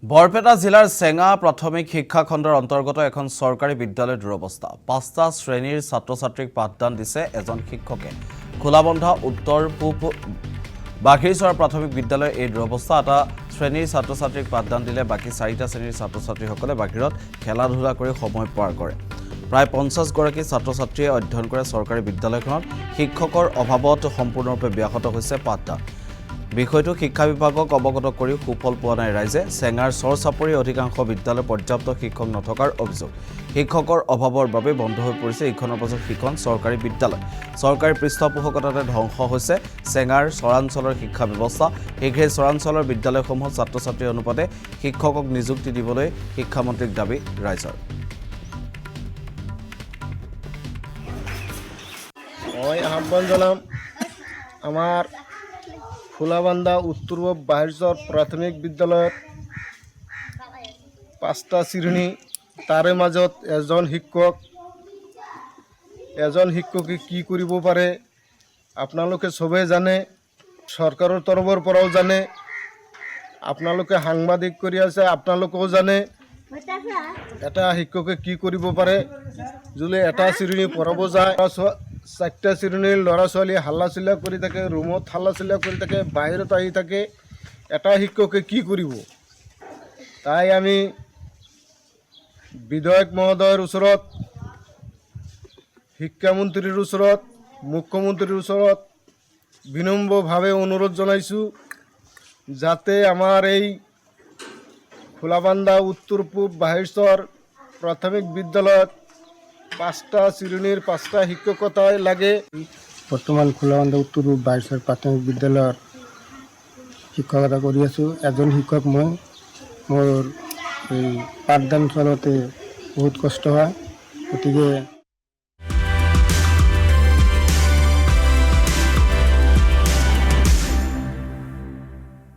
বৰপেটা জিলাৰ চেঙা প্ৰাথমিক শিক্ষা খণ্ডৰ অন্তৰ্গত এখন চৰকাৰী বিদ্যালয়ৰ দুৰৱস্থা। ৫টা শ্ৰেণীৰ ছাত্ৰ-ছাত্ৰীক পাঠদান দিছে এজন শিক্ষকে। খোলাবন্ধা উত্তৰ পূব বাঘিৰচৰ প্ৰাথমিক বিদ্যালয়ৰ এই দুৰৱস্থা। এটা শ্ৰেণীৰ ছাত্ৰ-ছাত্ৰীক পাঠদান দিলে বাকি 4টা শ্ৰেণীৰ ছাত্ৰ-ছাত্ৰীসকলে বাহিৰত খেলা-ধূলা কৰি সময় পাৰ কৰে। প্ৰায় 50গৰাকী ছাত্ৰ-ছাত্ৰীয়ে অধ্যয়ন কৰে চৰকাৰী বিদ্যালয়খনত। শিক্ষকৰ অভাৱত সম্পূৰ্ণৰূপে ব্যাহত হৈছে পাঠদান। বিষয়টো শিক্ষা বিভাগক অৱগত কৰি সুফল পোৱা নাই ৰাইজে। চেঙাৰ চৰচাপৰি অধিকাংশ বিদ্যালয়ত পৰ্যাপ্ত শিক্ষক নথকাৰ অভিযোগ। শিক্ষকৰ অভাৱৰ বাবে বন্ধ হৈ পৰিছে ইখনৰ পাছত সিখন চৰকাৰী বিদ্যালয়। চৰকাৰী পৃষ্ঠপোষকতাতে ধ্বংস হৈছে চেঙাৰ চৰাঞ্চলৰ শিক্ষা ব্যৱস্থা। শীঘ্ৰে চৰাঞ্চলৰ বিদ্যালয়সমূহত ছাত্ৰ-ছাত্ৰীৰ অনুপাতে শিক্ষকক নিযুক্তি দিবলৈ শিক্ষামন্ত্ৰীক দাবী ৰাইজৰ। মই আহ্বান জনাম আমাৰ খোলাবান্ধা উত্তৰ পূব বাঘিৰচৰ প্ৰাথমিক বিদ্যালয়ত 5টা শ্ৰেণী, তাৰে মাজত এজন শিক্ষকে কি কৰিব পাৰে আপোনালোকে সবেই জানে, চৰকাৰৰ তৰফৰ পৰাও জানে, আপোনালোকে সাংবাদিক কৰি আছে আপোনালোকেও জানে। এটা শিক্ষকে কি কৰিব পাৰে যদি এটা শ্ৰেণী পঢ়াব যায়, 4টা শ্ৰেণীৰ ল'ৰা ছোৱালী হাল্লা-চিল্লা কৰি থাকে, ৰুমত হাল্লা-চিল্লা কৰি থাকে, বাহিৰত আহি থাকে, এটা শিক্ষকে কি কৰিব? তাই আমি বিধায়ক মহোদয়ৰ ওচৰত, শিক্ষামন্ত্ৰীৰ ওচৰত, মুখ্যমন্ত্ৰীৰ ওচৰত বিনম্ৰভাৱে অনুৰোধ জনাইছোঁ যাতে আমাৰ এই খোলাবান্ধা উত্তৰ পূব বাঘিৰচৰ প্ৰাথমিক বিদ্যালয়ত 5টা শ্ৰেণীৰ 5টা শিক্ষকতাই লাগে। বৰ্তমান খোলাবান্ধা উত্তৰ পূব বাঘিৰচৰ প্ৰাথমিক বিদ্যালয়ৰ শিক্ষকতা কৰি আছোঁ। এজন শিক্ষক মই। মোৰ এই পাঠদান চলাওঁতে বহুত কষ্ট হয়, গতিকে